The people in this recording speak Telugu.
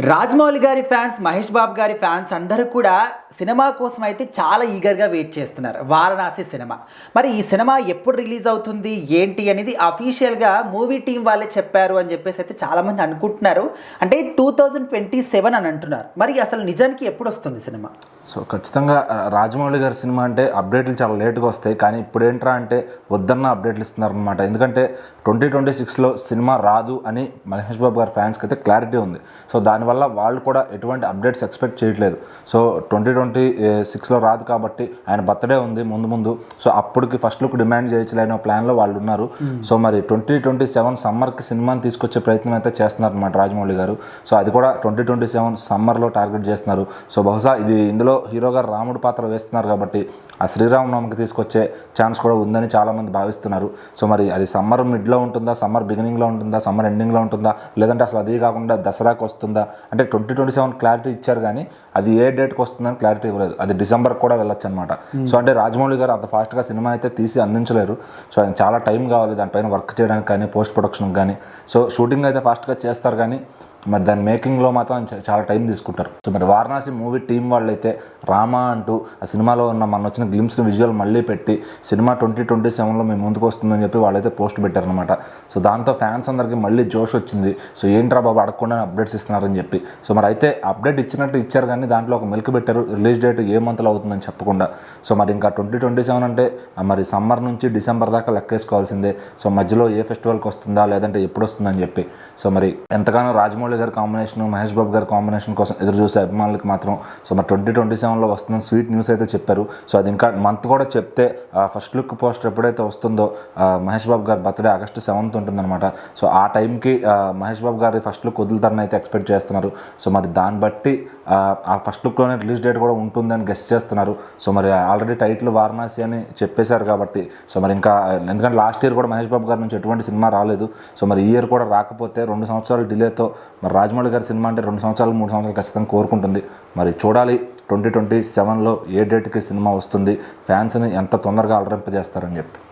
రాజమౌళి గారి ఫ్యాన్స్, మహేష్ బాబు గారి ఫ్యాన్స్ అందరూ కూడా సినిమా కోసం అయితే చాలా ఈగర్‌గా వెయిట్ చేస్తున్నారు. 'వారణాసి' సినిమా. మరి ఈ సినిమా ఎప్పుడు రిలీజ్ అవుతుంది? ఏంటి అనేది అఫీషియల్‌గా మూవీ టీమ్ వాళ్ళే చెప్పారు అని చెప్పేసి అయితే చాలామంది అనుకుంటున్నారు. అంటే 2027 అని అంటున్నారు. మరి అసలు నిజానికి ఎప్పుడొస్తుంది సినిమా? సో ఖచ్చితంగా రాజమౌళి గారి సినిమా అంటే అప్డేట్లు చాలా లేట్గా వస్తాయి. కానీ ఇప్పుడు ఏంట్రా అంటే వద్దన్న అప్డేట్లు ఇస్తున్నారనమాట. ఎందుకంటే 2026లో సినిమా రాదు అని మహేష్ బాబు గారి ఫ్యాన్స్కి అయితే క్లారిటీ ఉంది. సో దానివల్ల వాళ్ళు కూడా ఎటువంటి అప్డేట్స్ ఎక్స్పెక్ట్ చేయట్లేదు. సో 2026లో రాదు కాబట్టి ఆయన బర్త్డే ఉంది ముందు. సో అప్పటికి ఫస్ట్ లుక్ డిమాండ్ చేయొచ్చులేని ప్లాన్లో వాళ్ళు ఉన్నారు. సో మరి 2027 సమ్మర్కి సినిమాని తీసుకొచ్చే ప్రయత్నం అయితే చేస్తున్నారు అనమాట రాజమౌళి గారు. సో అది కూడా 2027 సమ్మర్లో టార్గెట్ చేస్తున్నారు. సో బహుశా ఇందులో హీరో గారు రాముడు పాత్ర వేస్తున్నారు కాబట్టి ఆ శ్రీరామనవమికి తీసుకొచ్చే ఛాన్స్ కూడా ఉందని చాలామంది భావిస్తున్నారు. సో మరి అది సమ్మర్ మిడ్లో ఉంటుందా, సమ్మర్ బిగినింగ్లో ఉంటుందా, సమ్మర్ ఎండింగ్లో ఉంటుందా, లేదంటే అసలు అది కాకుండా దసరాకి వస్తుందా అంటే 2027 క్లారిటీ ఇచ్చారు కానీ అది ఏ డేట్కి వస్తుందని క్లారిటీ ఇవ్వలేదు. అది డిసెంబర్కి కూడా వెళ్ళొచ్చు అనమాట. సో అంటే రాజమౌళి గారు అంత ఫాస్ట్గా సినిమా అయితే తీసి అందించలేరు. సో ఆయన చాలా టైం కావాలి దానిపైన వర్క్ చేయడానికి కానీ, పోస్ట్ ప్రొడక్షన్కి కానీ. సో షూటింగ్ అయితే ఫాస్ట్గా చేస్తారు కానీ మరి దాని మేకింగ్లో మాత్రం చాలా టైం తీసుకుంటారు. సో మరి 'వారణాసి' మూవీ టీం వాళ్ళు అయితే రామా అంటూ ఆ సినిమాలో ఉన్న మన వచ్చిన గ్లిమ్స్ని విజువల్ మళ్ళీ పెట్టి సినిమా 2027లో మేము ముందుకు వస్తుందని చెప్పి వాళ్ళైతే పోస్ట్ పెట్టారనమాట. సో దాంతో ఫ్యాన్స్ అందరికీ మళ్ళీ జోష్ వచ్చింది. సో ఏంట్రా బాబు అడగకుండా అప్డేట్స్ ఇస్తున్నారని చెప్పి. సో మరి అయితే అప్డేట్ ఇచ్చినట్టు ఇచ్చారు కానీ దాంట్లో ఒక మెలిక పెట్టారు, రిలీజ్ డేట్ ఏ మంత్లో అవుతుందని చెప్పకుండా. సో మరి ఇంకా 2027 అంటే మరి సమ్మర్ నుంచి డిసెంబర్ దాకా లెక్కేసుకోవాల్సిందే. సో మధ్యలో ఏ ఫెస్టివల్కి వస్తుందా లేదంటే ఎప్పుడు వస్తుందని చెప్పి. సో మరి ఎంతగానో రాజమౌళి గారి కాంబినేషన్, మహేష్ బాబు గారి కాంబినేషన్ కోసం ఎదురు చూసే అభిమానులకి మాత్రం సో మరి 2027లో వస్తుందని స్వీట్ న్యూస్ అయితే చెప్పారు. సో అది ఇంకా మంత్ కూడా చెప్తే ఫస్ట్ లుక్ పోస్టర్ ఎప్పుడైతే వస్తుందో మహేష్ బాబు గారి బర్త్డే ఆగస్టు 7th ఉంటుందన్నమాట. సో ఆ టైంకి మహేష్ బాబు గారి ఫస్ట్ లుక్ వదులుతారని అయితే ఎక్స్పెక్ట్ చేస్తున్నారు. సో మరి దాన్ని బట్టి ఆ ఫస్ట్ లుక్లోనే రిలీజ్ డేట్ కూడా ఉంటుందని గెస్ట్ చేస్తున్నారు. సో మరి ఆల్రెడీ టైటిల్ 'వారణాసి' అని చెప్పేశారు కాబట్టి సో మరి ఇంకా ఎందుకంటే లాస్ట్ ఇయర్ కూడా మహేష్ బాబు గారి నుంచి ఎటువంటి సినిమా రాలేదు. సో మరి ఈ ఇయర్ కూడా రాకపోతే 2 సంవత్సరాల డిలేతో మరి రాజమౌళి గారి సినిమా అంటే 2 సంవత్సరాలు 3 సంవత్సరాలు ఖచ్చితంగా కోరుకుంటుంది. మరి చూడాలి 2027లో ఏ డేట్కి సినిమా వస్తుంది, ఫ్యాన్స్ని ఎంత తొందరగా అలరింపజేస్తారని చెప్పి.